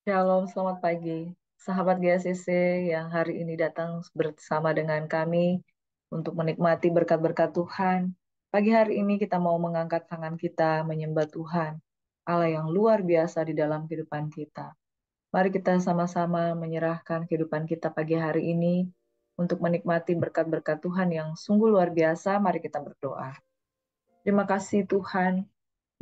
Shalom, selamat pagi. Sahabat GACC yang hari ini datang bersama dengan kami untuk menikmati berkat-berkat Tuhan. Pagi hari ini kita mau mengangkat tangan kita menyembah Tuhan, Allah yang luar biasa di dalam kehidupan kita. Mari kita sama-sama menyerahkan kehidupan kita pagi hari ini untuk menikmati berkat-berkat Tuhan yang sungguh luar biasa. Mari kita berdoa. Terima kasih Tuhan,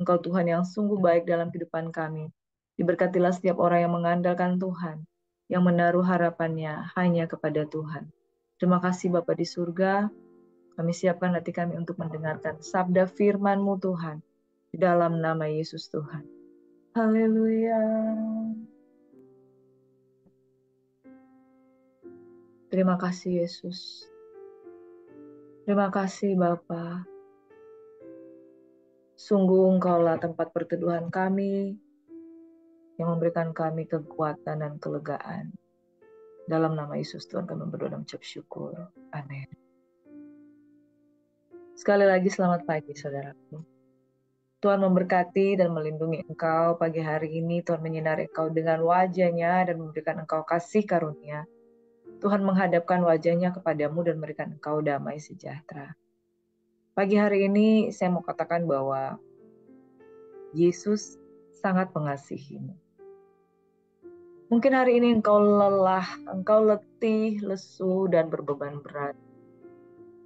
Engkau Tuhan yang sungguh baik dalam kehidupan kami. Diberkatilah setiap orang yang mengandalkan Tuhan, yang menaruh harapannya hanya kepada Tuhan. Terima kasih Bapa di surga, kami siapkan hati kami untuk mendengarkan sabda firman-Mu Tuhan, di dalam nama Yesus Tuhan. Haleluya. Terima kasih Yesus. Terima kasih Bapa. Sungguh Engkaulah tempat perteduhan kami, yang memberikan kami kekuatan dan kelegaan. Dalam nama Yesus Tuhan kami berdoa dan mengucap syukur. Amin. Sekali lagi selamat pagi saudaraku. Tuhan memberkati dan melindungi engkau pagi hari ini. Tuhan menyinari engkau dengan wajah-Nya dan memberikan engkau kasih karunia. Tuhan menghadapkan wajah-Nya kepadamu dan memberikan engkau damai sejahtera. Pagi hari ini saya mau katakan bahwa Yesus sangat mengasihimu. Mungkin hari ini engkau lelah, engkau letih, lesu, dan berbeban berat.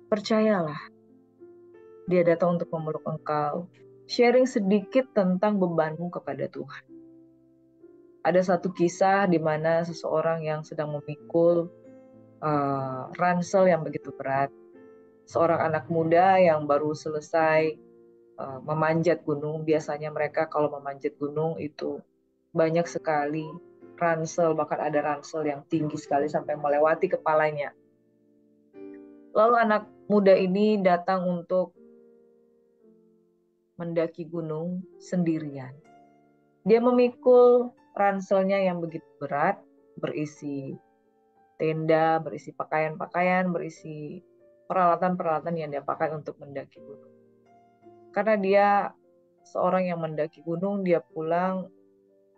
Percayalah, Dia datang untuk memeluk engkau. Sharing sedikit tentang bebanmu kepada Tuhan. Ada satu kisah di mana seseorang yang sedang memikul ransel yang begitu berat. Seorang anak muda yang baru selesai memanjat gunung. Biasanya mereka kalau memanjat gunung itu banyak sekali ransel, bahkan ada ransel yang tinggi sekali sampai melewati kepalanya. Lalu anak muda ini datang untuk mendaki gunung sendirian. Dia memikul ranselnya yang begitu berat, berisi tenda, berisi pakaian-pakaian, berisi peralatan-peralatan yang dia pakai untuk mendaki gunung. Karena dia seorang yang mendaki gunung, dia pulang,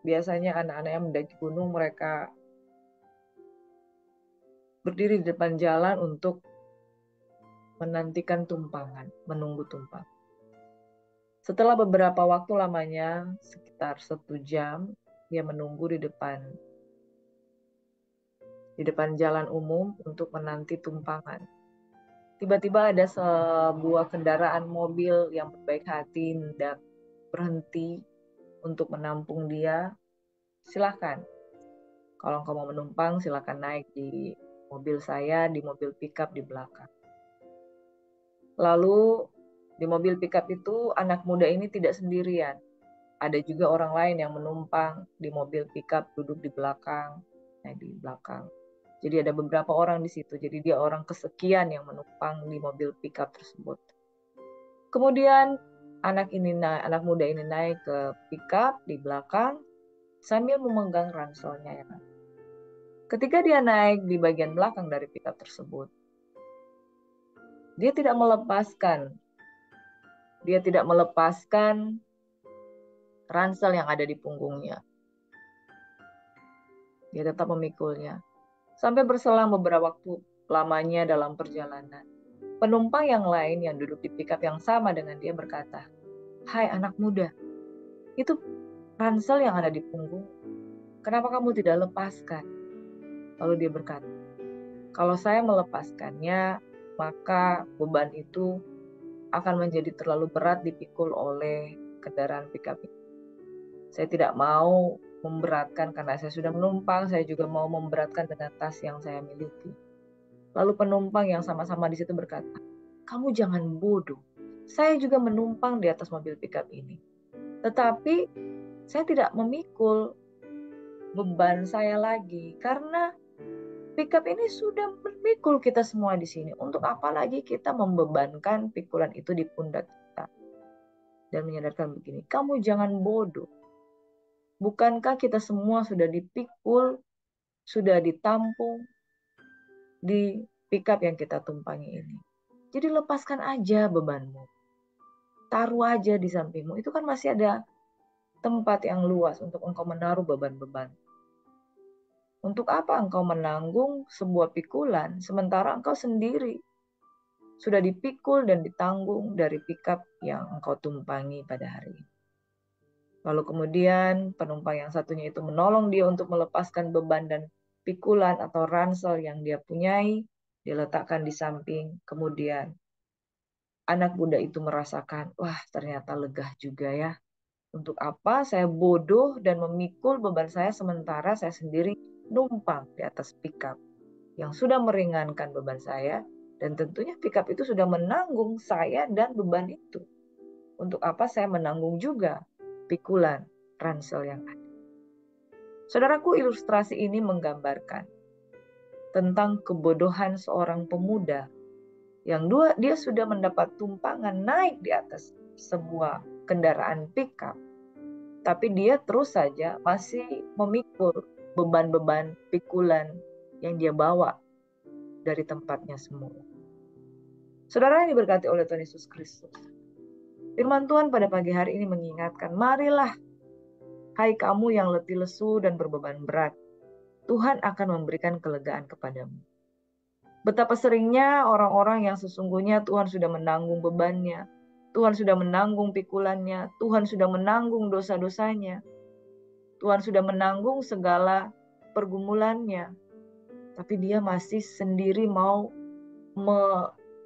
biasanya anak-anak yang mendaki gunung mereka berdiri di depan jalan untuk menantikan tumpangan, menunggu tumpang. Setelah beberapa waktu lamanya, sekitar 1 jam, dia menunggu di depan jalan umum untuk menanti tumpangan. Tiba-tiba ada sebuah kendaraan mobil yang berbaik hati hendak berhenti untuk menampung dia. Silahkan, kalau engkau mau menumpang silahkan naik di mobil saya, di mobil pickup di belakang. Lalu di mobil pickup itu anak muda ini tidak sendirian. Ada juga orang lain yang menumpang di mobil pickup, duduk di belakang, naik di belakang. Jadi ada beberapa orang di situ. Jadi dia orang kesekian yang menumpang di mobil pickup tersebut. Kemudian anak muda ini naik ke pickup di belakang sambil memegang ranselnya. Ya. Ketika dia naik di bagian belakang dari pickup tersebut, dia tidak melepaskan ransel yang ada di punggungnya. Dia tetap memikulnya. Sampai berselang beberapa waktu lamanya dalam perjalanan, penumpang yang lain yang duduk di pickup yang sama dengan dia berkata, "Hai anak muda, itu ransel yang ada di punggung. Kenapa kamu tidak lepaskan?" Lalu dia berkata, "Kalau saya melepaskannya, maka beban itu akan menjadi terlalu berat dipikul oleh kendaraan pickup ini. Saya tidak mau memberatkan karena saya sudah menumpang, saya juga mau memberatkan dengan tas yang saya miliki." Lalu penumpang yang sama-sama di situ berkata, "Kamu jangan bodoh. Saya juga menumpang di atas mobil pickup ini. Tetapi saya tidak memikul beban saya lagi karena pickup ini sudah memikul kita semua di sini. Untuk apa lagi kita membebankan pikulan itu di pundak kita?" Dan menyadarkan begini, kamu jangan bodoh. Bukankah kita semua sudah dipikul, sudah ditampung di pickup yang kita tumpangi ini? Jadi lepaskan aja bebanmu. Taruh aja di sampingmu. Itu kan masih ada tempat yang luas untuk engkau menaruh beban-beban. Untuk apa engkau menanggung sebuah pikulan sementara engkau sendiri sudah dipikul dan ditanggung dari pikap yang engkau tumpangi pada hari ini. Lalu kemudian penumpang yang satunya itu menolong dia untuk melepaskan beban dan pikulan atau ransel yang dia punyai, diletakkan di samping. Kemudian anak muda itu merasakan, wah ternyata lega juga ya. Untuk apa saya bodoh dan memikul beban saya sementara saya sendiri numpang di atas pikap yang sudah meringankan beban saya, dan tentunya pikap itu sudah menanggung saya dan beban itu. Untuk apa saya menanggung juga pikulan ransel yang ada. Saudaraku, ilustrasi ini menggambarkan tentang kebodohan seorang pemuda yang dia sudah mendapat tumpangan naik di atas sebuah kendaraan pikap, tapi dia terus saja masih memikul beban-beban pikulan yang dia bawa dari tempatnya semula. Saudara yang diberkati oleh Tuhan Yesus Kristus, firman Tuhan pada pagi hari ini mengingatkan, marilah hai kamu yang letih lesu dan berbeban berat, Tuhan akan memberikan kelegaan kepadamu. Betapa seringnya orang-orang yang sesungguhnya Tuhan sudah menanggung bebannya, Tuhan sudah menanggung pikulannya, Tuhan sudah menanggung dosa-dosanya, Tuhan sudah menanggung segala pergumulannya, tapi dia masih sendiri mau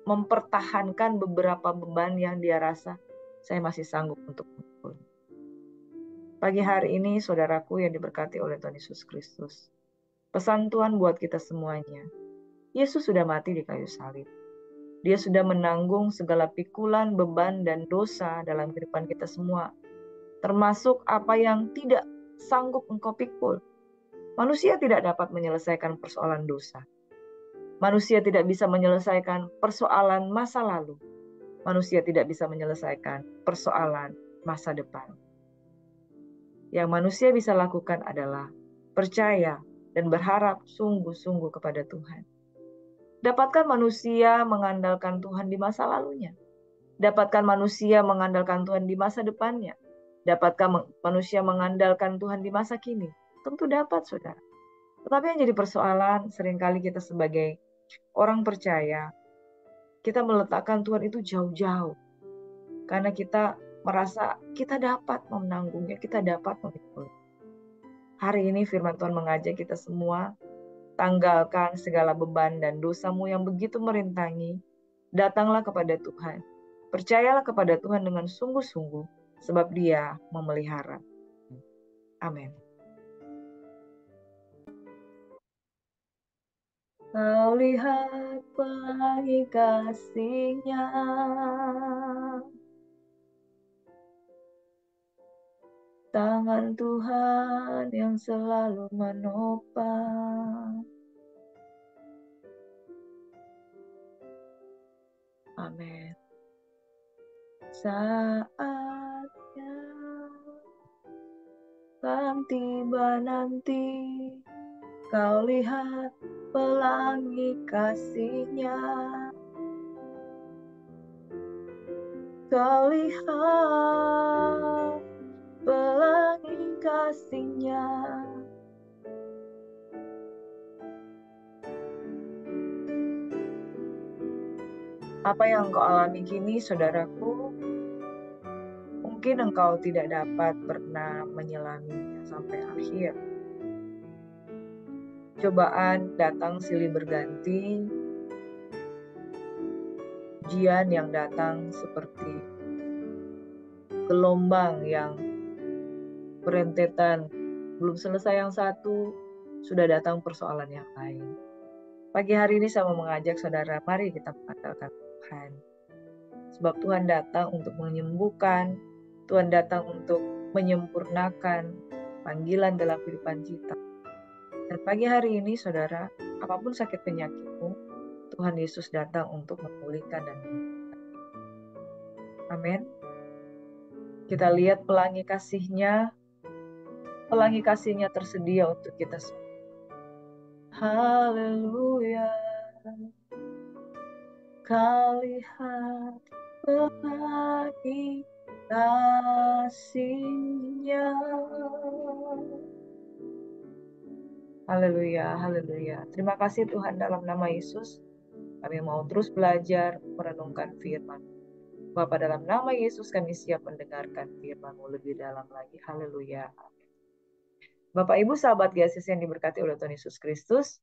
mempertahankan beberapa beban yang dia rasa saya masih sanggup untuk memikul. Pagi hari ini, saudaraku yang diberkati oleh Tuhan Yesus Kristus, pesan Tuhan buat kita semuanya, Yesus sudah mati di kayu salib. Dia sudah menanggung segala pikulan, beban, dan dosa dalam kehidupan kita semua, termasuk apa yang tidak sanggup engkau pikul. Manusia tidak dapat menyelesaikan persoalan dosa. Manusia tidak bisa menyelesaikan persoalan masa lalu. Manusia tidak bisa menyelesaikan persoalan masa depan. Yang manusia bisa lakukan adalah percaya dan berharap sungguh-sungguh kepada Tuhan. Dapatkan manusia mengandalkan Tuhan di masa lalunya. Dapatkan manusia mengandalkan Tuhan di masa depannya. Dapatkah manusia mengandalkan Tuhan di masa kini? Tentu dapat, saudara. Tetapi yang jadi persoalan, seringkali kita sebagai orang percaya, kita meletakkan Tuhan itu jauh-jauh. Karena kita merasa kita dapat menanggungnya, kita dapat memikul. Hari ini firman Tuhan mengajak kita semua, tanggalkan segala beban dan dosamu yang begitu merintangi. Datanglah kepada Tuhan. Percayalah kepada Tuhan dengan sungguh-sungguh, sebab Dia memelihara. Amin. Kau lihat pelangi kasih-Nya, tangan Tuhan yang selalu menopang. Amin. Saatnya kan tiba nanti, kau lihat pelangi kasih-Nya. Kau lihat pelangi kasih-Nya. Apa yang engkau alami kini, saudaraku, mungkin engkau tidak dapat pernah menyelaminya sampai akhir. Cobaan datang silih berganti, ujian yang datang seperti gelombang yang berentetan, belum selesai yang satu, sudah datang persoalan yang lain. Pagi hari ini saya mau mengajak saudara, mari kita mengandalkan Tuhan. Sebab Tuhan datang untuk menyembuhkan, Tuhan datang untuk menyempurnakan panggilan dalam kehidupan kita. Dan pagi hari ini saudara, apapun sakit penyakitmu, Tuhan Yesus datang untuk memulihkan dan menyembuhkan. Amin. Kita lihat pelangi kasih-Nya tersedia untuk kita semua. Haleluya. Kau lihat pelangi kasih-Nya. Haleluya, haleluya. Terima kasih Tuhan, dalam nama Yesus. Kami mau terus belajar merenungkan firman. Bapa, dalam nama Yesus kami siap mendengarkan firman-Mu lebih dalam lagi. Haleluya. Bapak Ibu sahabat GSIS yang diberkati oleh Tuhan Yesus Kristus,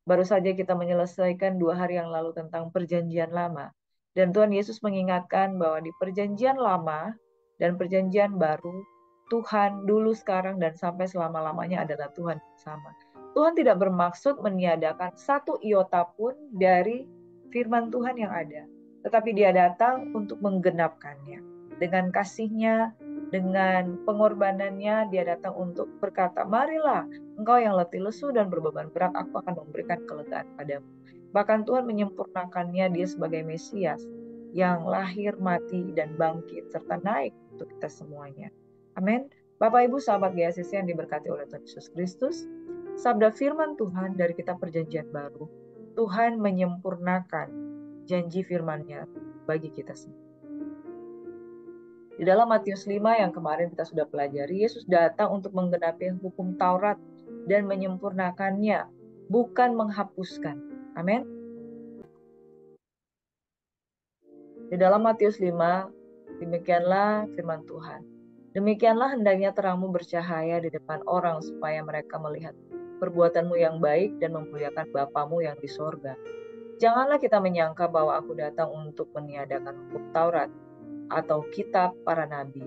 baru saja kita menyelesaikan 2 hari yang lalu tentang perjanjian lama. Dan Tuhan Yesus mengingatkan bahwa di perjanjian lama dan perjanjian baru, Tuhan dulu, sekarang, dan sampai selama-lamanya adalah Tuhan yang sama. Tuhan tidak bermaksud meniadakan satu iota pun dari firman Tuhan yang ada. Tetapi Dia datang untuk menggenapkannya. Dengan kasih-Nya, dengan pengorbanannya, Dia datang untuk berkata, marilah engkau yang letih lesu dan berbeban berat, aku akan memberikan kelegaan padamu. Bahkan Tuhan menyempurnakannya, Dia sebagai Mesias yang lahir, mati, dan bangkit, serta naik untuk kita semuanya. Amin. Bapak Ibu sahabat GSIS yang diberkati oleh Tuhan Yesus Kristus, sabda firman Tuhan dari kitab perjanjian baru, Tuhan menyempurnakan janji firman-Nya bagi kita semua. Di dalam Matius 5 yang kemarin kita sudah pelajari, Yesus datang untuk menggenapi hukum Taurat dan menyempurnakannya, bukan menghapuskan. Amin. Di dalam Matius 5, demikianlah firman Tuhan. Demikianlah hendaknya terangmu bercahaya di depan orang, supaya mereka melihat perbuatanmu yang baik dan memuliakan Bapamu yang di sorga. Janganlah kita menyangka bahwa aku datang untuk meniadakan hukum Taurat atau kitab para nabi.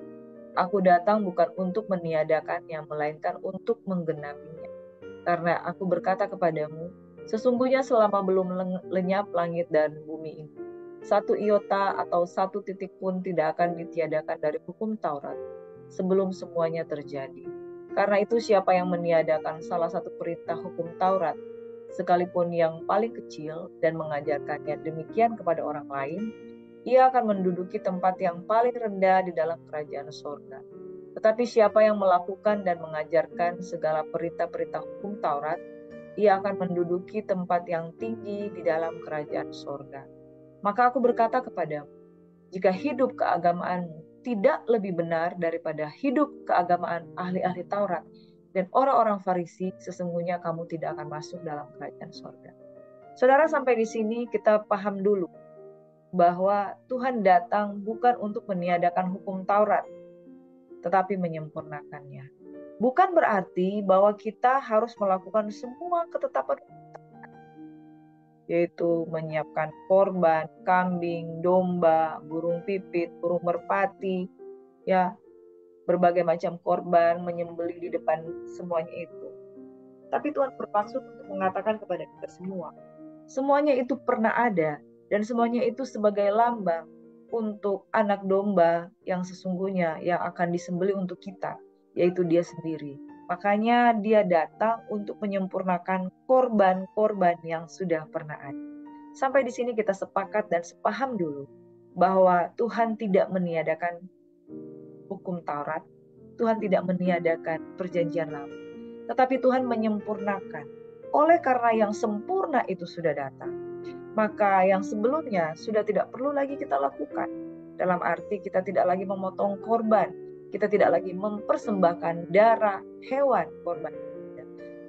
Aku datang bukan untuk meniadakannya, melainkan untuk menggenapinya. Karena aku berkata kepadamu, sesungguhnya selama belum lenyap langit dan bumi ini, satu iota atau satu titik pun tidak akan ditiadakan dari hukum Taurat sebelum semuanya terjadi. Karena itu siapa yang meniadakan salah satu perintah hukum Taurat, sekalipun yang paling kecil, dan mengajarkannya demikian kepada orang lain, ia akan menduduki tempat yang paling rendah di dalam kerajaan sorga. Tetapi siapa yang melakukan dan mengajarkan segala perintah-perintah hukum Taurat, ia akan menduduki tempat yang tinggi di dalam kerajaan sorga. Maka aku berkata kepadamu, jika hidup keagamaanmu tidak lebih benar daripada hidup keagamaan ahli-ahli Taurat dan orang-orang Farisi, sesungguhnya kamu tidak akan masuk dalam kerajaan sorga. Saudara, sampai di sini kita paham dulu bahwa Tuhan datang bukan untuk meniadakan hukum Taurat, tetapi menyempurnakannya. Bukan berarti bahwa kita harus melakukan semua ketetapan, yaitu menyiapkan korban, kambing, domba, burung pipit, burung merpati, ya, berbagai macam korban, menyembelih di depan semuanya itu. Tapi Tuhan bermaksud untuk mengatakan kepada kita semua, semuanya itu pernah ada, dan semuanya itu sebagai lambang untuk anak domba yang sesungguhnya yang akan disembelih untuk kita, yaitu Dia sendiri. Makanya Dia datang untuk menyempurnakan korban-korban yang sudah pernah ada. Sampai di sini kita sepakat dan sepaham dulu bahwa Tuhan tidak meniadakan hukum Taurat, Tuhan tidak meniadakan perjanjian lama, tetapi Tuhan menyempurnakan. Oleh karena yang sempurna itu sudah datang, maka yang sebelumnya sudah tidak perlu lagi kita lakukan. Dalam arti kita tidak lagi memotong korban, kita tidak lagi mempersembahkan darah hewan korban.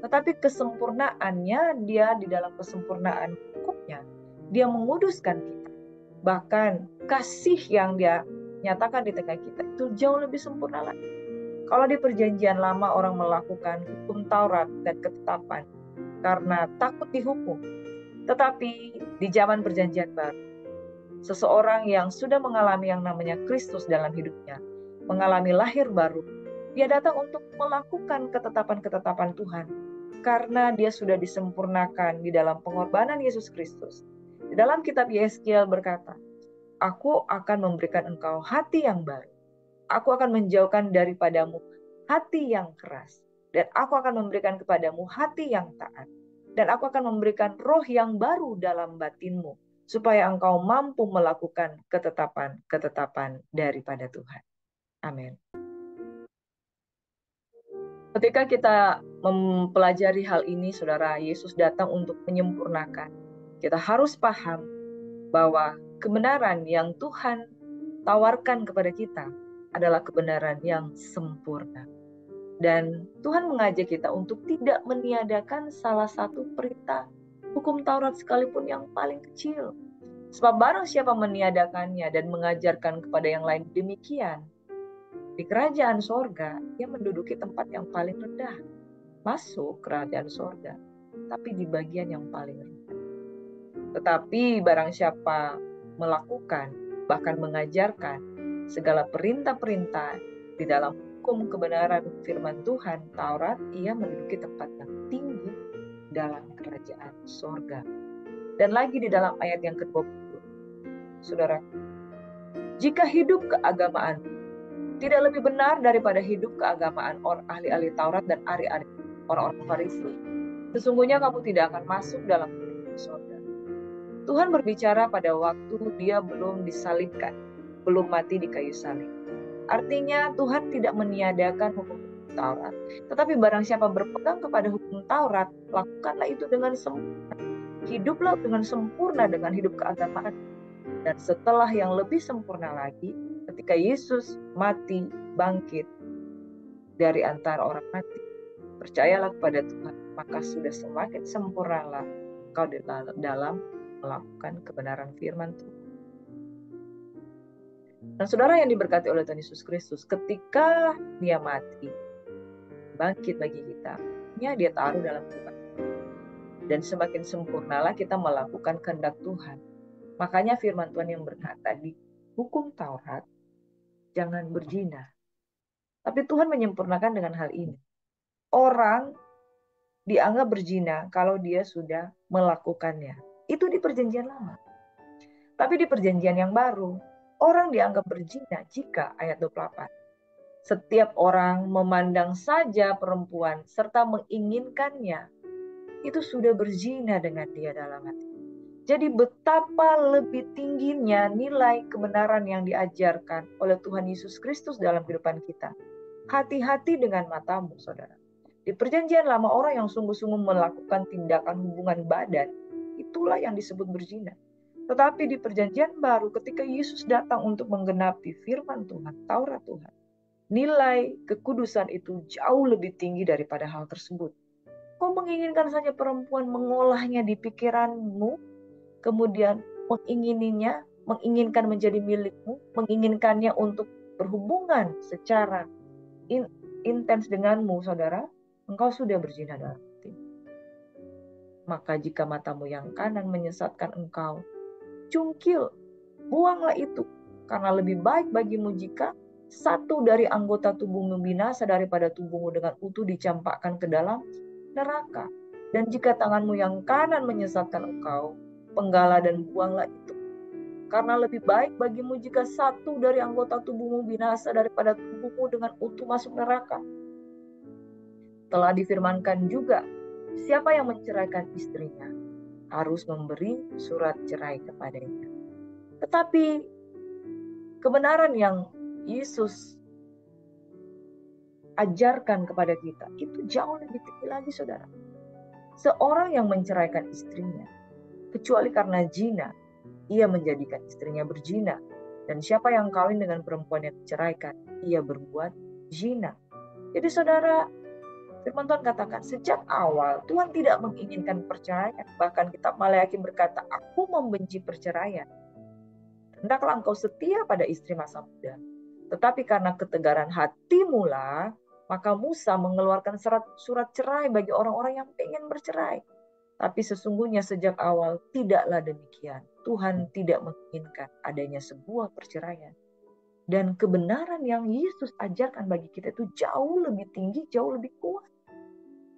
Tetapi kesempurnaannya, Dia di dalam kesempurnaan hukumnya, Dia menguduskan kita. Bahkan kasih yang Dia nyatakan di tengah kita itu jauh lebih sempurna lagi. Kalau di perjanjian lama orang melakukan hukum Taurat dan ketetapan karena takut dihukum. Tetapi di zaman perjanjian baru, seseorang yang sudah mengalami yang namanya Kristus dalam hidupnya, mengalami lahir baru, dia datang untuk melakukan ketetapan-ketetapan Tuhan karena dia sudah disempurnakan di dalam pengorbanan Yesus Kristus. Di dalam kitab Yeskiel berkata, aku akan memberikan engkau hati yang baru. Aku akan menjauhkan daripadamu hati yang keras. Dan aku akan memberikan kepadamu hati yang taat. Dan aku akan memberikan roh yang baru dalam batinmu, supaya engkau mampu melakukan ketetapan-ketetapan daripada Tuhan. Amin. Ketika kita mempelajari hal ini, saudara, Yesus datang untuk menyempurnakan. Kita harus paham bahwa kebenaran yang Tuhan tawarkan kepada kita adalah kebenaran yang sempurna. Dan Tuhan mengajak kita untuk tidak meniadakan salah satu perintah hukum Taurat sekalipun yang paling kecil. Sebab barang siapa meniadakannya dan mengajarkan kepada yang lain demikian, di kerajaan sorga ia menduduki tempat yang paling rendah. Masuk kerajaan sorga, tapi di bagian yang paling rendah. Tetapi barang siapa melakukan, bahkan mengajarkan segala perintah-perintah di dalam hukum kebenaran firman Tuhan, Taurat, ia menduduki tempat yang tinggi dalam kerajaan sorga. Dan lagi di dalam ayat yang ke-20, saudara, jika hidup keagamaan tidak lebih benar daripada hidup keagamaan orang ahli-ahli Taurat dan ahli-ahli orang-orang Farisi, sesungguhnya kamu tidak akan masuk dalam kerajaan sorga. Tuhan berbicara pada waktu dia belum disalibkan, belum mati di kayu salib. Artinya Tuhan tidak meniadakan hukum Taurat. Tetapi barang siapa berpegang kepada hukum Taurat, lakukanlah itu dengan sempurna. Hiduplah dengan sempurna dengan hidup keagamaan. Dan setelah yang lebih sempurna lagi, ketika Yesus mati, bangkit dari antara orang mati, percayalah kepada Tuhan, maka sudah semakin sempurnalah kau dalam melakukan kebenaran firman Tuhan. Dan saudara yang diberkati oleh Tuhan Yesus Kristus, ketika dia mati, bangkit bagi kita, dia taruh dalam kehidupan. Dan semakin sempurnalah kita melakukan kehendak Tuhan. Makanya firman Tuhan yang berkata di hukum Taurat, jangan berzina. Tapi Tuhan menyempurnakan dengan hal ini. Orang dianggap berzina kalau dia sudah melakukannya. Itu di perjanjian lama. Tapi di perjanjian yang baru, orang dianggap berzina jika, ayat 28, setiap orang memandang saja perempuan serta menginginkannya, itu sudah berzina dengan dia dalam hati. Jadi betapa lebih tingginya nilai kebenaran yang diajarkan oleh Tuhan Yesus Kristus dalam kehidupan kita. Hati-hati dengan matamu, saudara. Di perjanjian lama, orang yang sungguh-sungguh melakukan tindakan hubungan badan, itulah yang disebut berzina. Tetapi di perjanjian baru, ketika Yesus datang untuk menggenapi firman Tuhan, Taurat Tuhan, nilai kekudusan itu jauh lebih tinggi daripada hal tersebut. Kau menginginkan saja perempuan, mengolahnya di pikiranmu, kemudian menginginkan menjadi milikmu, menginginkannya untuk berhubungan secara intens denganmu, saudara, engkau sudah berzina dalam hati. Maka jika matamu yang kanan menyesatkan engkau, cungkil, buanglah itu, karena lebih baik bagimu jika satu dari anggota tubuhmu binasa daripada tubuhmu dengan utuh dicampakkan ke dalam neraka. Dan jika tanganmu yang kanan menyesatkan engkau, penggala dan buanglah itu. Karena lebih baik bagimu jika satu dari anggota tubuhmu binasa daripada tubuhmu dengan utuh masuk neraka. Telah difirmankan juga, siapa yang menceraikan istrinya harus memberi surat cerai kepadanya. Tetapi kebenaran yang Yesus ajarkan kepada kita itu jauh lebih tinggi lagi, saudara. Seorang yang menceraikan istrinya, kecuali karena zina, ia menjadikan istrinya berzina. Dan siapa yang kawin dengan perempuan yang diceraikan, ia berbuat zina. Jadi saudara, firman Tuhan katakan, sejak awal Tuhan tidak menginginkan perceraian. Bahkan kitab Maleakhi berkata, aku membenci perceraian. Hendaklah engkau setia pada istri masa muda. Tetapi karena ketegaran hatimu lah, maka Musa mengeluarkan surat cerai bagi orang-orang yang ingin bercerai. Tapi sesungguhnya sejak awal tidaklah demikian. Tuhan tidak menginginkan adanya sebuah perceraian. Dan kebenaran yang Yesus ajarkan bagi kita itu jauh lebih tinggi, jauh lebih kuat.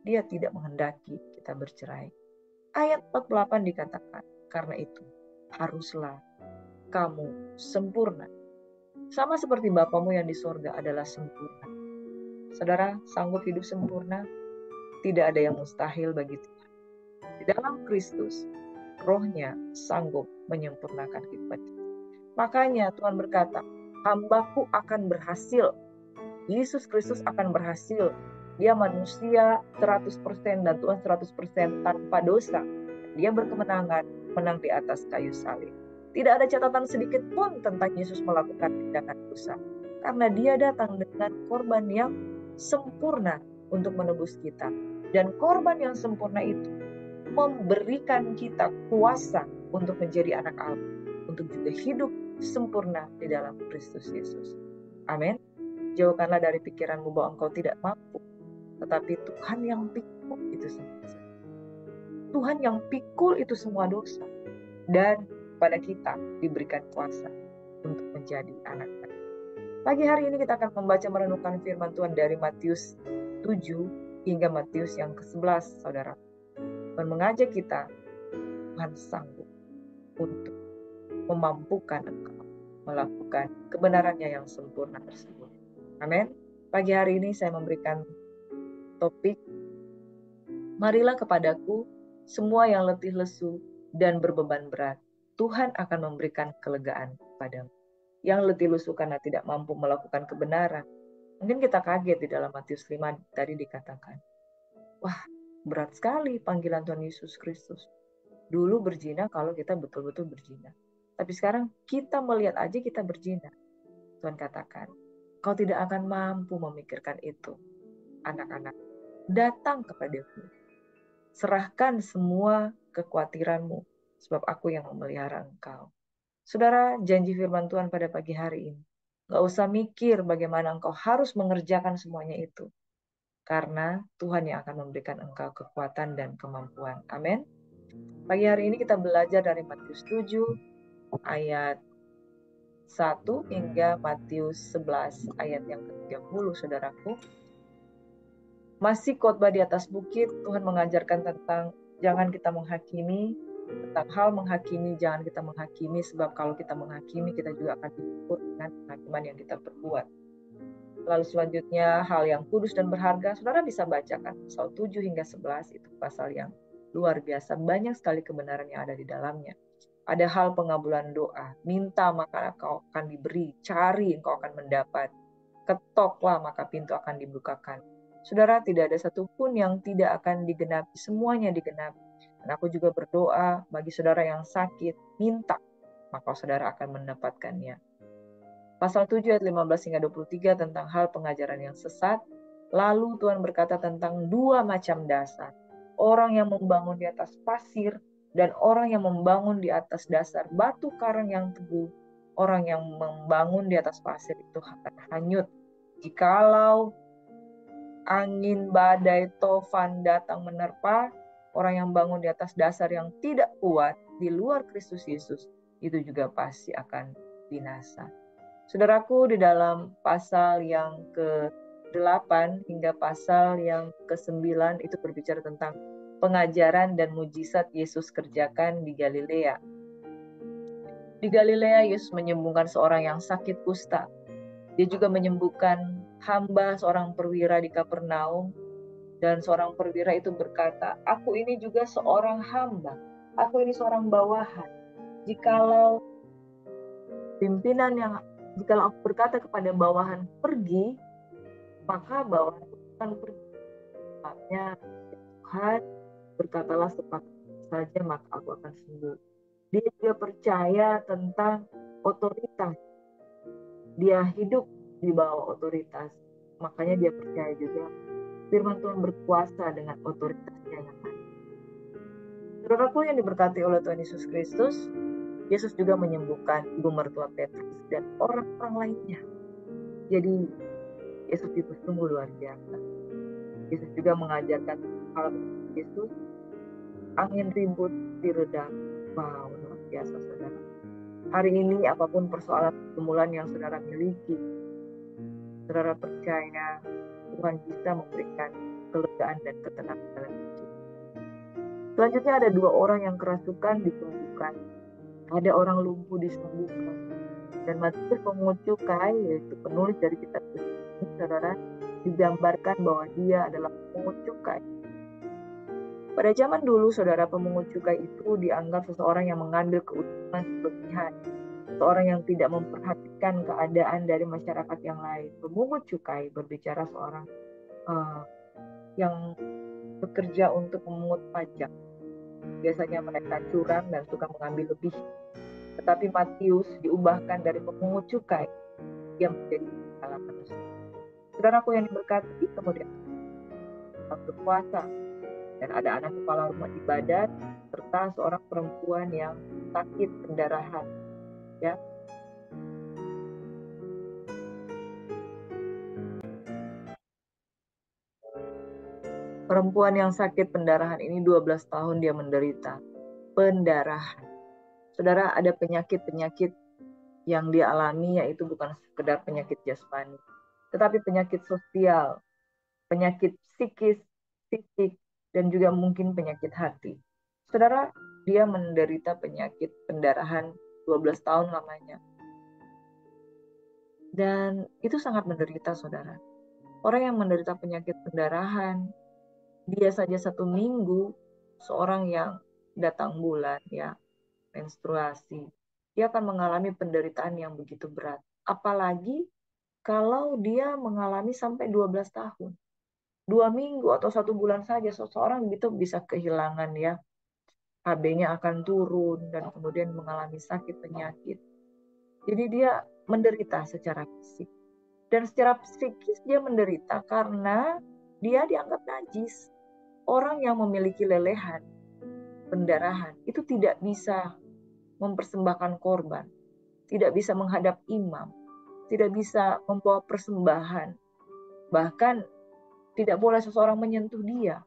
Dia tidak menghendaki kita bercerai. Ayat 48 dikatakan, karena itu haruslah kamu sempurna. Sama seperti Bapamu yang di sorga adalah sempurna. Saudara, sanggup hidup sempurna? Tidak ada yang mustahil bagi Tuhan. Di dalam Kristus, Roh-Nya sanggup menyempurnakan kehidupan kita. Makanya Tuhan berkata, hambaku akan berhasil. Yesus Kristus akan berhasil. Dia manusia 100% dan Tuhan 100% tanpa dosa. Dia berkemenangan, menang di atas kayu salib. Tidak ada catatan sedikit pun tentang Yesus melakukan tindakan dosa. Karena dia datang dengan korban yang sempurna untuk menebus kita. Dan korban yang sempurna itu memberikan kita kuasa untuk menjadi anak Allah, untuk juga hidup sempurna di dalam Kristus Yesus. Amin. Jauhkanlah dari pikiranmu bahwa engkau tidak mampu, tetapi Tuhan yang pikul itu semua. Tuhan yang pikul itu semua dosa, dan pada kita diberikan kuasa untuk menjadi anak-anak. Pagi hari ini kita akan membaca merenungkan firman Tuhan dari Matius 7 hingga Matius yang ke-11, saudara. Dan mengajak kita, Tuhan sanggup untuk memampukan engkau melakukan kebenarannya yang sempurna tersebut. Amin. Pagi hari ini saya memberikan topik, marilah kepadaku semua yang letih lesu dan berbeban berat. Tuhan akan memberikan kelegaan kepadamu. Yang letih lesu karena tidak mampu melakukan kebenaran. Mungkin kita kaget di dalam Matius 5 tadi dikatakan, wah berat sekali panggilan Tuhan Yesus Kristus. Dulu berzina kalau kita betul-betul berzina. Tapi sekarang kita melihat aja kita berzina. Tuhan katakan, kau tidak akan mampu memikirkan itu. Anak-anak, datang kepadaku. Serahkan semua kekhawatiranmu, sebab aku yang memelihara engkau. Saudara, janji firman Tuhan pada pagi hari ini. Gak usah mikir bagaimana engkau harus mengerjakan semuanya itu. Karena Tuhan yang akan memberikan engkau kekuatan dan kemampuan. Amin. Pagi hari ini kita belajar dari Matius 7 ayat 1 hingga Matius 11 ayat yang ke-30, saudaraku. Masih khotbah di atas bukit, Tuhan mengajarkan tentang jangan kita menghakimi, tentang hal menghakimi, jangan kita menghakimi, sebab kalau kita menghakimi, kita juga akan diukur dengan penghakiman yang kita perbuat. Lalu selanjutnya, hal yang kudus dan berharga, saudara bisa bacakan pasal 7 hingga 11, itu pasal yang luar biasa, banyak sekali kebenaran yang ada di dalamnya. Ada hal pengabulan doa, minta maka engkau akan diberi, cari engkau akan mendapat, ketoklah maka pintu akan dibukakan. Saudara, tidak ada satupun yang tidak akan digenapi, semuanya digenapi. Dan aku juga berdoa bagi saudara yang sakit, minta, maka saudara akan mendapatkannya. Pasal 7 ayat 15 hingga 23 tentang hal pengajaran yang sesat. Lalu Tuhan berkata tentang dua macam dasar. Orang yang membangun di atas pasir dan orang yang membangun di atas dasar batu karang yang teguh. Orang yang membangun di atas pasir itu akan hanyut jikalau angin, badai, tofan datang menerpa. Orang yang bangun di atas dasar yang tidak kuat di luar Kristus Yesus, itu juga pasti akan binasa. Saudaraku, di dalam pasal yang ke-8 hingga pasal yang ke-9 itu berbicara tentang pengajaran dan mujizat Yesus kerjakan di Galilea. Di Galilea, Yesus menyembuhkan seorang yang sakit kusta. Dia juga menyembuhkan hamba seorang perwira di Kapernaum, dan seorang perwira itu berkata, aku ini juga seorang hamba, aku ini seorang bawahan. Jikalau aku berkata kepada bawahan pergi, maka bawahan itu akan pergi. Makanya Tuhan berkatalah cepat saja maka aku akan sembuh. Dia juga percaya tentang otoritas. Dia hidup di bawah otoritas. Makanya dia percaya juga firman Tuhan berkuasa dengan otoritasnya yang ada. Saudaraku yang diberkati oleh Tuhan Yesus Kristus, Yesus juga menyembuhkan ibu mertua Petrus dan orang-orang lainnya. Jadi Yesus itu sungguh luar biasa. Yesus juga mengajarkan hal Yesus, angin ribut diredam. Wow, luar biasa saudara. Hari ini apapun persoalan pergumulan yang saudara miliki, saudara percaya Tuhan bisa memberikan kelegaan dan ketenangan dalam hidup. Selanjutnya ada dua orang yang kerasukan disembuhkan. Ada orang lumpuh disembuhkan. Dan Matius pemungut cukai, yaitu penulis dari kitab ini, saudara, digambarkan bahwa dia adalah pemungut cukai. Pada zaman dulu, saudara, pemungut cukai itu dianggap seseorang yang mengambil keuntungan berlebihan, seorang yang tidak memperhatikan keadaan dari masyarakat yang lain. Pemungut cukai berbicara seorang yang bekerja untuk memungut pajak. Biasanya mereka curang dan suka mengambil lebih. Tetapi Matius diubahkan dari pemungut cukai yang menjadi salah manusia. Saudaraku yang diberkati, kemudian berpuasa, dan ada anak kepala rumah ibadat serta seorang perempuan yang sakit pendarahan, ya. Perempuan yang sakit pendarahan ini 12 tahun dia menderita pendarahan. Saudara, ada penyakit-penyakit yang dia alami, yaitu bukan sekedar penyakit jasmani, tetapi penyakit sosial, penyakit psikis, fisik, dan juga mungkin penyakit hati. Saudara, dia menderita penyakit pendarahan 12 tahun lamanya. Dan itu sangat menderita, saudara. Orang yang menderita penyakit pendarahan, dia saja 1 minggu, seorang yang datang bulan, ya, menstruasi, dia akan mengalami penderitaan yang begitu berat. Apalagi kalau dia mengalami sampai 12 tahun. 2 minggu atau 1 bulan saja seseorang itu bisa kehilangan, ya, HB-nya akan turun dan kemudian mengalami sakit penyakit. Jadi dia menderita secara fisik. Dan secara psikis dia menderita karena dia dianggap najis. Orang yang memiliki lelehan, pendarahan, itu tidak bisa mempersembahkan korban, tidak bisa menghadap imam, tidak bisa membawa persembahan. Bahkan tidak boleh seseorang menyentuh dia.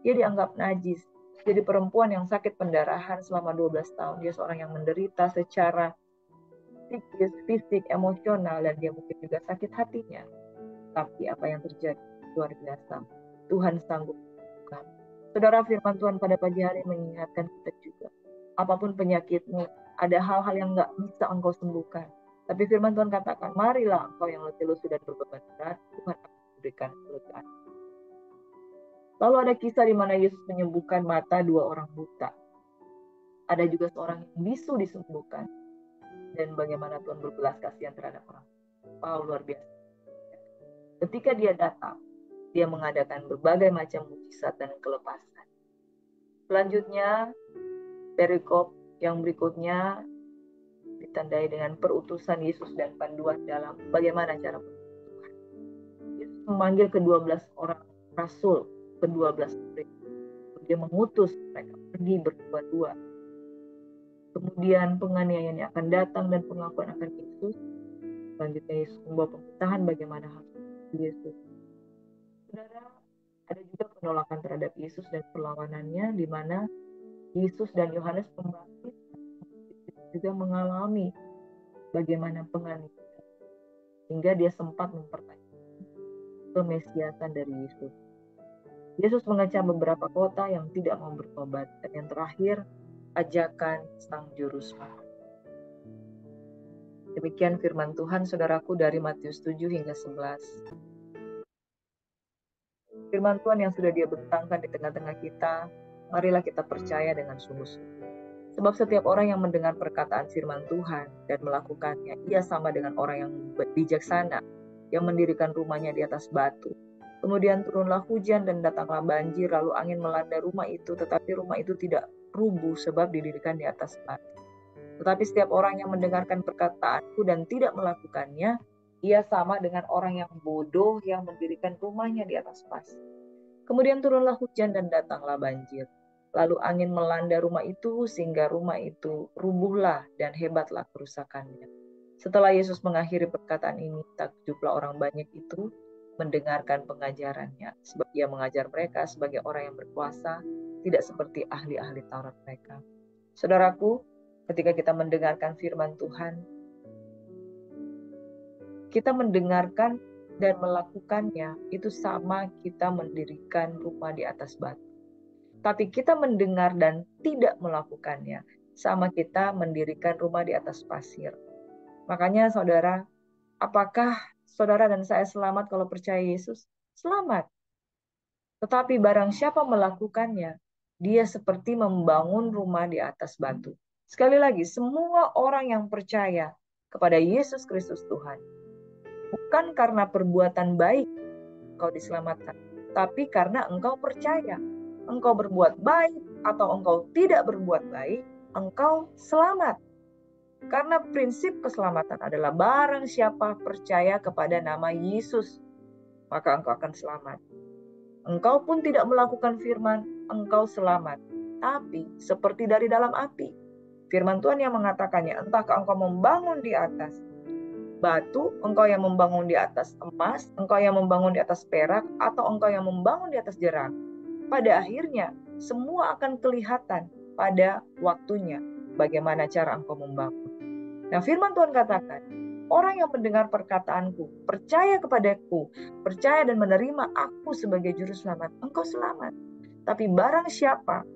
Dia dianggap najis. Jadi perempuan yang sakit pendarahan selama 12 tahun, dia seorang yang menderita secara psikis, fisik, emosional, dan dia mungkin juga sakit hatinya. Tapi apa yang terjadi? Luar biasa. Tuhan sanggup. Saudara, firman Tuhan pada pagi hari mengingatkan kita juga. Apapun penyakitmu, ada hal-hal yang nggak bisa engkau sembuhkan. Tapi firman Tuhan katakan, marilah engkau yang letih lesu dan berbeban berat, Tuhan akan memberikan kelegaan. Lalu ada kisah di mana Yesus menyembuhkan mata 2 orang buta. Ada juga seorang yang bisu disembuhkan. Dan bagaimana Tuhan berbelas kasihan terhadap orang. Wow, luar biasa. Ketika dia datang, dia mengadakan berbagai macam mujizat dan kelepasan. Selanjutnya, perikop yang berikutnya ditandai dengan perutusan Yesus dan panduan dalam bagaimana cara Tuhan. Yesus memanggil ke-12 orang rasul, ke-12 murid. Dia mengutus mereka pergi berdua-dua. Kemudian penganiayaan yang akan datang dan pengakuan akan Yesus. Selanjutnya Yesus membawa pemerintahan bagaimana harus Yesus. Saudara, ada juga penolakan terhadap Yesus dan perlawanannya, di mana Yesus dan Yohanes Pembaptis juga mengalami bagaimana penganiayaan, hingga dia sempat mempertanyakan kemesiasan dari Yesus. Yesus mengecam beberapa kota yang tidak mau bertobat, dan yang terakhir, ajakan sang juru selamat. Demikian firman Tuhan, saudaraku, dari Matius 7 hingga 11. Firman Tuhan yang sudah Dia bentangkan di tengah-tengah kita, marilah kita percaya dengan sungguh-sungguh. Sebab setiap orang yang mendengar perkataan firman Tuhan dan melakukannya, ia sama dengan orang yang bijaksana, yang mendirikan rumahnya di atas batu. Kemudian turunlah hujan dan datanglah banjir, lalu angin melanda rumah itu, tetapi rumah itu tidak rubuh sebab didirikan di atas batu. Tetapi setiap orang yang mendengarkan perkataanku dan tidak melakukannya, ia sama dengan orang yang bodoh yang mendirikan rumahnya di atas pasir. Kemudian turunlah hujan dan datanglah banjir. Lalu angin melanda rumah itu sehingga rumah itu rubuhlah dan hebatlah kerusakannya. Setelah Yesus mengakhiri perkataan ini, takjublah orang banyak itu mendengarkan pengajarannya, sebab Ia mengajar mereka sebagai orang yang berkuasa, tidak seperti ahli-ahli Taurat mereka. Saudaraku, ketika kita mendengarkan firman Tuhan, kita mendengarkan dan melakukannya, itu sama kita mendirikan rumah di atas batu. Tapi kita mendengar dan tidak melakukannya, sama kita mendirikan rumah di atas pasir. Makanya saudara, apakah saudara dan saya selamat kalau percaya Yesus? Selamat. Tetapi barang siapa melakukannya, dia seperti membangun rumah di atas batu. Sekali lagi, semua orang yang percaya kepada Yesus Kristus Tuhan, bukan karena perbuatan baik engkau diselamatkan, tapi karena engkau percaya. Engkau berbuat baik atau engkau tidak berbuat baik, engkau selamat. Karena prinsip keselamatan adalah barang siapa percaya kepada nama Yesus, maka engkau akan selamat. Engkau pun tidak melakukan firman, engkau selamat. Tapi seperti dari dalam api. Firman Tuhan yang mengatakannya, entahkah engkau membangun di atas batu, engkau yang membangun di atas emas, engkau yang membangun di atas perak, atau engkau yang membangun di atas jerami. Pada akhirnya, semua akan kelihatan pada waktunya bagaimana cara engkau membangun. Nah, firman Tuhan katakan, orang yang mendengar perkataanku, percaya kepadaku, percaya dan menerima aku sebagai juru selamat, engkau selamat. Tapi barang siapa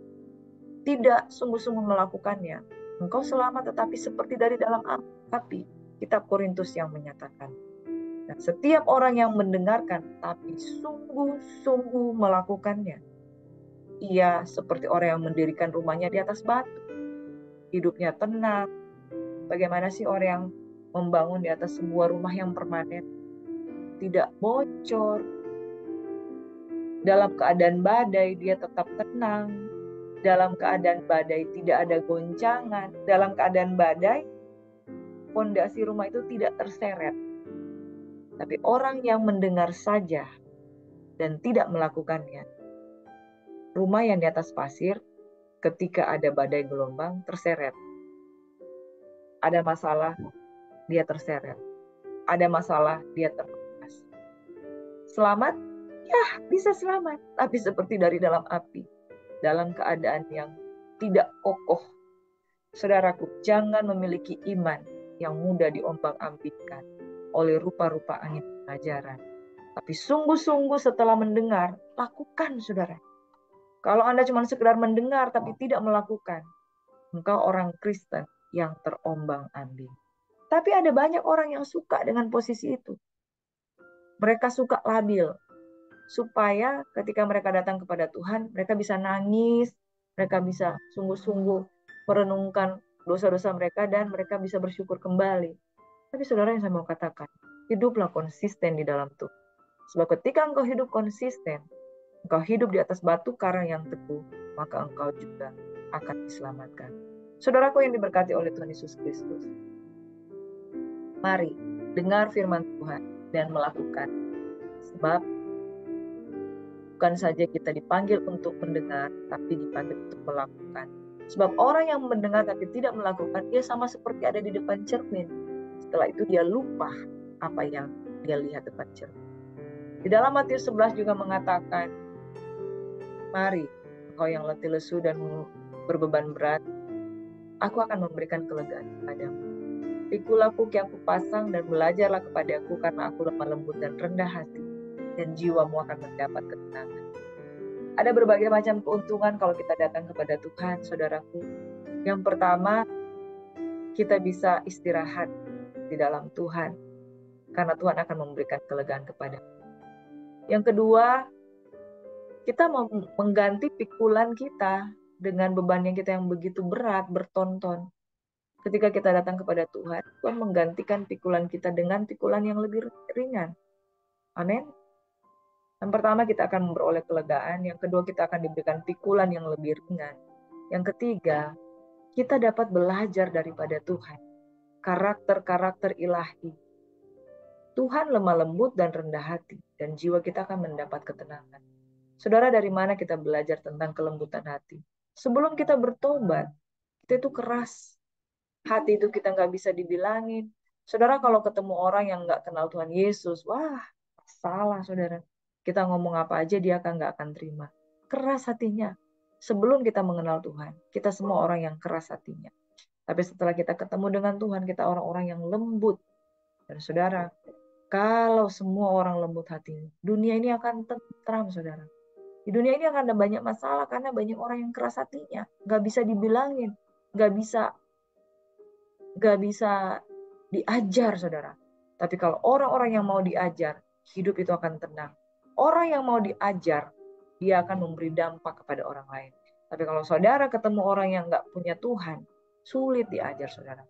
tidak sungguh-sungguh melakukannya, engkau selamat tetapi seperti dari dalam api. Kitab Korintus yang menyatakan. Nah, setiap orang yang mendengarkan tapi sungguh-sungguh melakukannya, ia seperti orang yang mendirikan rumahnya di atas batu. Hidupnya tenang. Bagaimana sih orang yang membangun di atas sebuah rumah yang permanen? Tidak bocor. Dalam keadaan badai dia tetap tenang. Dalam keadaan badai tidak ada goncangan. Dalam keadaan badai fondasi rumah itu tidak terseret. Tapi orang yang mendengar saja dan tidak melakukannya, rumah yang di atas pasir ketika ada badai gelombang terseret. Ada masalah, dia terseret. Ada masalah, dia terlepas. Selamat? Ya, bisa selamat. Tapi seperti dari dalam api. Dalam keadaan yang tidak kokoh. Saudaraku, jangan memiliki iman yang mudah diombang-ambingkan oleh rupa-rupa angin pengajaran. Tapi sungguh-sungguh setelah mendengar, lakukan, saudara. Kalau Anda cuma sekedar mendengar tapi tidak melakukan, engkau orang Kristen yang terombang-ambing. Tapi ada banyak orang yang suka dengan posisi itu. Mereka suka labil, supaya ketika mereka datang kepada Tuhan, mereka bisa nangis, mereka bisa sungguh-sungguh merenungkan dosa-dosa mereka, dan mereka bisa bersyukur kembali. Tapi saudara, yang saya mau katakan, hiduplah konsisten di dalam Tuhan. Sebab ketika engkau hidup konsisten, engkau hidup di atas batu karang yang teguh, maka engkau juga akan diselamatkan. Saudaraku yang diberkati oleh Tuhan Yesus Kristus, mari dengar firman Tuhan dan melakukan. Sebab bukan saja kita dipanggil untuk mendengar, tapi dipanggil untuk melakukan. Sebab orang yang mendengar tapi tidak melakukan, dia sama seperti ada di depan cermin. Setelah itu dia lupa apa yang dia lihat depan cermin. Di dalam Matius 11 juga mengatakan, mari engkau yang letih lesu dan berbeban berat, aku akan memberikan kelegaan kepadamu. Pikulah kuk yang kupasang dan belajarlah kepadaku, karena aku lemah lembut dan rendah hati, dan jiwamu akan mendapat ketenangan. Ada berbagai macam keuntungan kalau kita datang kepada Tuhan, saudaraku. Yang pertama, kita bisa istirahat di dalam Tuhan, karena Tuhan akan memberikan kelegaan kepada kita. Yang kedua, kita mau mengganti pikulan kita dengan bebannya kita yang begitu berat, bertonton. Ketika kita datang kepada Tuhan, Tuhan menggantikan pikulan kita dengan pikulan yang lebih ringan. Amin. Yang pertama, kita akan memperoleh kelegaan. Yang kedua, kita akan diberikan pikulan yang lebih ringan. Yang ketiga, kita dapat belajar daripada Tuhan. Karakter-karakter ilahi. Tuhan lemah lembut dan rendah hati, dan jiwa kita akan mendapat ketenangan. Saudara, dari mana kita belajar tentang kelembutan hati? Sebelum kita bertobat, kita itu keras. Hati itu kita nggak bisa dibilangin. Saudara, kalau ketemu orang yang nggak kenal Tuhan Yesus, wah, salah saudara. Kita ngomong apa aja dia nggak akan terima. Keras hatinya. Sebelum kita mengenal Tuhan, kita semua orang yang keras hatinya. Tapi setelah kita ketemu dengan Tuhan, kita orang-orang yang lembut. Dan saudara, kalau semua orang lembut hatinya, dunia ini akan tentram, saudara. Di dunia ini akan ada banyak masalah karena banyak orang yang keras hatinya. Nggak bisa dibilangin. Nggak bisa diajar, saudara. Tapi kalau orang-orang yang mau diajar, hidup itu akan tenang. Orang yang mau diajar, dia akan memberi dampak kepada orang lain. Tapi kalau saudara ketemu orang yang nggak punya Tuhan, sulit diajar, saudara.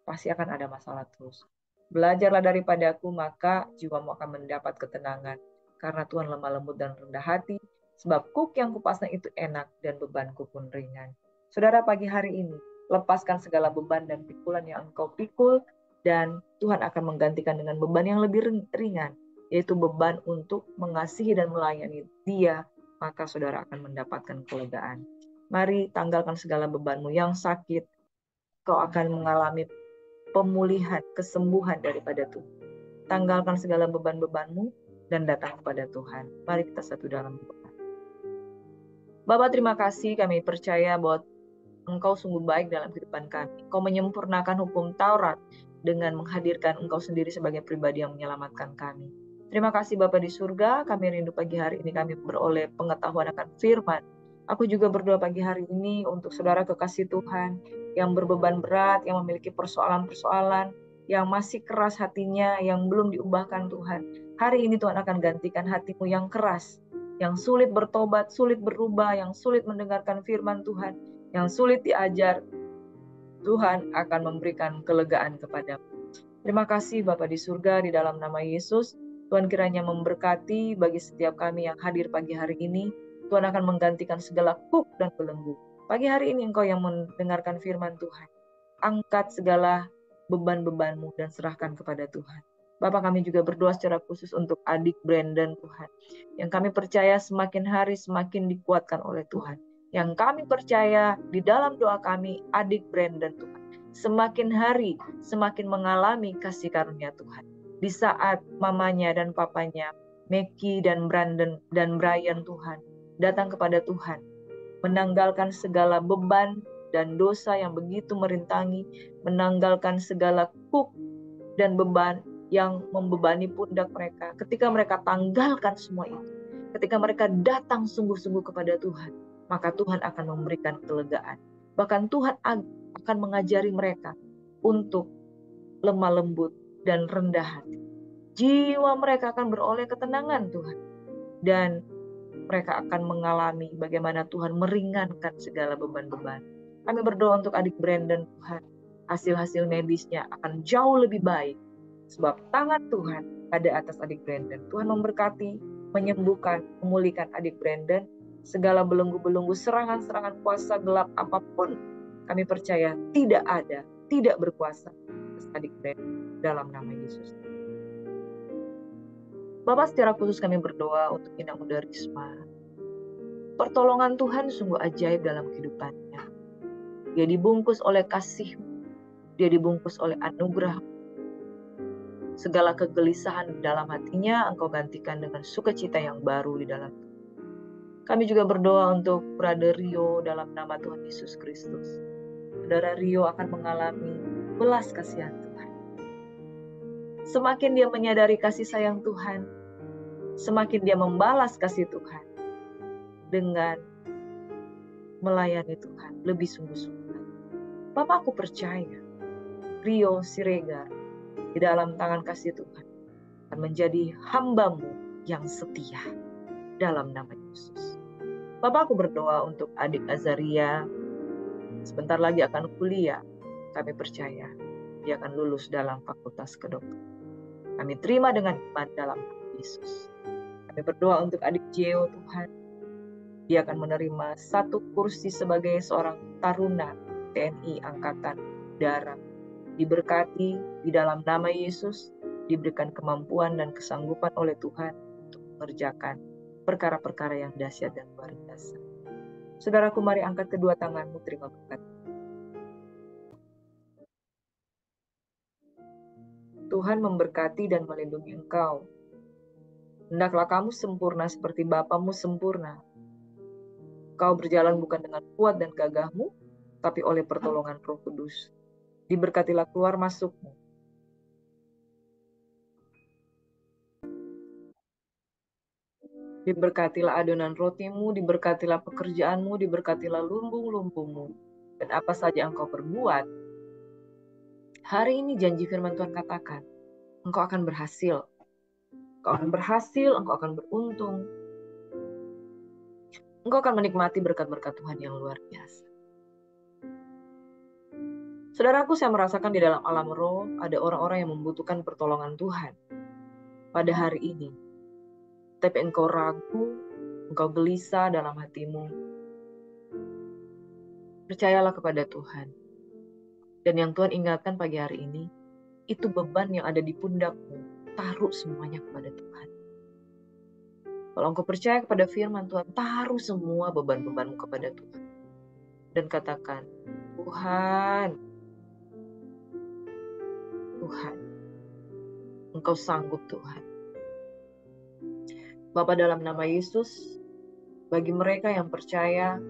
Pasti akan ada masalah terus. Belajarlah daripadaku, maka jiwamu akan mendapat ketenangan. Karena Tuhan lemah lembut dan rendah hati, sebab kuk yang kupasang itu enak dan bebanku pun ringan. Saudara, pagi hari ini, lepaskan segala beban dan pikulan yang engkau pikul, dan Tuhan akan menggantikan dengan beban yang lebih ringan, yaitu beban untuk mengasihi dan melayani Dia, maka saudara akan mendapatkan kelegaan. Mari tanggalkan segala bebanmu yang sakit, kau akan mengalami pemulihan, kesembuhan daripada Tuhan. Tanggalkan segala beban-bebanmu dan datang kepada Tuhan. Mari kita satu dalam doa. Bapa, terima kasih, kami percaya bahwa Engkau sungguh baik dalam kehidupan kami. Engkau menyempurnakan hukum Taurat dengan menghadirkan Engkau sendiri sebagai pribadi yang menyelamatkan kami. Terima kasih Bapa di surga, kami rindu pagi hari ini kami beroleh pengetahuan akan firman. Aku juga berdoa pagi hari ini untuk saudara kekasih Tuhan yang berbeban berat, yang memiliki persoalan-persoalan, yang masih keras hatinya, yang belum diubahkan Tuhan. Hari ini Tuhan akan gantikan hatimu yang keras, yang sulit bertobat, sulit berubah, yang sulit mendengarkan firman Tuhan, yang sulit diajar. Tuhan akan memberikan kelegaan kepadamu. Terima kasih Bapa di surga, di dalam nama Yesus. Tuhan kiranya memberkati bagi setiap kami yang hadir pagi hari ini. Tuhan akan menggantikan segala kuk dan belenggu. Pagi hari ini Engkau yang mendengarkan firman Tuhan. Angkat segala beban-bebanmu dan serahkan kepada Tuhan. Bapak, kami juga berdoa secara khusus untuk adik Brandon Tuhan. Yang kami percaya semakin hari semakin dikuatkan oleh Tuhan. Yang kami percaya di dalam doa kami, adik Brandon Tuhan, semakin hari semakin mengalami kasih karunia Tuhan. Di saat mamanya dan papanya, Meki dan Brandon dan Brian Tuhan, datang kepada Tuhan, menanggalkan segala beban dan dosa yang begitu merintangi, menanggalkan segala kuk dan beban yang membebani pundak mereka. Ketika mereka tanggalkan semua itu, ketika mereka datang sungguh-sungguh kepada Tuhan, maka Tuhan akan memberikan kelegaan. Bahkan Tuhan akan mengajari mereka untuk lemah lembut dan rendah hati. Jiwa mereka akan beroleh ketenangan Tuhan. Dan mereka akan mengalami bagaimana Tuhan meringankan segala beban-beban. Kami berdoa untuk adik Brandon Tuhan. Hasil-hasil medisnya akan jauh lebih baik. Sebab tangan Tuhan ada atas adik Brandon. Tuhan memberkati, menyembuhkan, memulihkan adik Brandon. Segala belenggu-belenggu, serangan-serangan kuasa gelap apapun, kami percaya tidak ada, tidak berkuasa atas adik Brandon dalam nama Yesus. Bapak, secara khusus kami berdoa untuk Ina Muda Risma. Pertolongan Tuhan sungguh ajaib dalam kehidupannya. Dia dibungkus oleh kasih, dia dibungkus oleh anugerah. Segala kegelisahan di dalam hatinya Engkau gantikan dengan sukacita yang baru di dalam. Kami juga berdoa untuk Brother Rio dalam nama Tuhan Yesus Kristus. Saudara Rio akan mengalami belas kasihan Tuhan. Semakin dia menyadari kasih sayang Tuhan, semakin dia membalas kasih Tuhan dengan melayani Tuhan lebih sungguh-sungguh. Bapak, aku percaya Rio Siregar di dalam tangan kasih Tuhan akan menjadi hamba-Mu yang setia dalam nama Yesus. Bapak, aku berdoa untuk adik Azaria, sebentar lagi akan kuliah. Kami percaya dia akan lulus dalam fakultas kedokteran. Kami terima dengan iman dalam nama Yesus. Kami berdoa untuk adik Jeo Tuhan. Dia akan menerima satu kursi sebagai seorang taruna TNI Angkatan Darat. Diberkati di dalam nama Yesus, diberikan kemampuan dan kesanggupan oleh Tuhan untuk mengerjakan perkara-perkara yang dahsyat dan luar biasa. Saudaraku, mari angkat kedua tanganmu, terima berkat. Tuhan memberkati dan melindungi engkau. Hendaklah kamu sempurna seperti Bapamu sempurna. Kau berjalan bukan dengan kuat dan gagahmu, tapi oleh pertolongan Roh Kudus. Diberkatilah keluar masukmu. Diberkatilah adonan rotimu, diberkatilah pekerjaanmu, diberkatilah lumbung-lumbungmu. Dan apa saja engkau perbuat, hari ini janji firman Tuhan katakan, engkau akan berhasil. Engkau akan berhasil, engkau akan beruntung. Engkau akan menikmati berkat-berkat Tuhan yang luar biasa. Saudaraku, saya merasakan di dalam alam roh ada orang-orang yang membutuhkan pertolongan Tuhan pada hari ini. Tapi engkau ragu, engkau gelisah dalam hatimu. Percayalah kepada Tuhan. Dan yang Tuhan ingatkan pagi hari ini, itu beban yang ada di pundakmu. taruh semuanya kepada Tuhan. Kalau engkau percaya kepada firman Tuhan, taruh semua beban-bebanmu kepada Tuhan. Dan katakan, Tuhan, Engkau sanggup Tuhan. Bapa, dalam nama Yesus, bagi mereka yang percaya,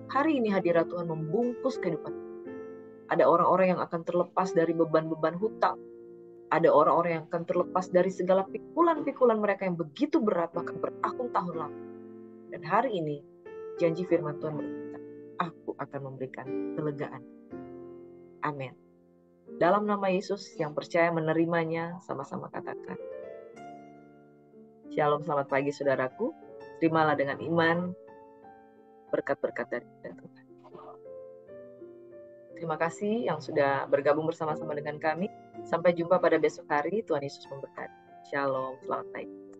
hari ini hadirat Tuhan membungkus kehidupan. Ada orang-orang yang akan terlepas dari beban-beban hutang. Ada orang-orang yang akan terlepas dari segala pikulan-pikulan mereka yang begitu berat, bahkan bertahun-tahun lalu. Dan hari ini, janji firman Tuhan berkata, aku akan memberikan kelegaan. Amin. Dalam nama Yesus, yang percaya menerimanya, sama-sama katakan. Shalom, selamat pagi saudaraku. Terimalah dengan iman berkat-berkat dari Tuhan. Terima kasih yang sudah bergabung bersama-sama dengan kami. Sampai jumpa pada besok hari. Tuhan Yesus memberkati. Shalom, selamat pagi.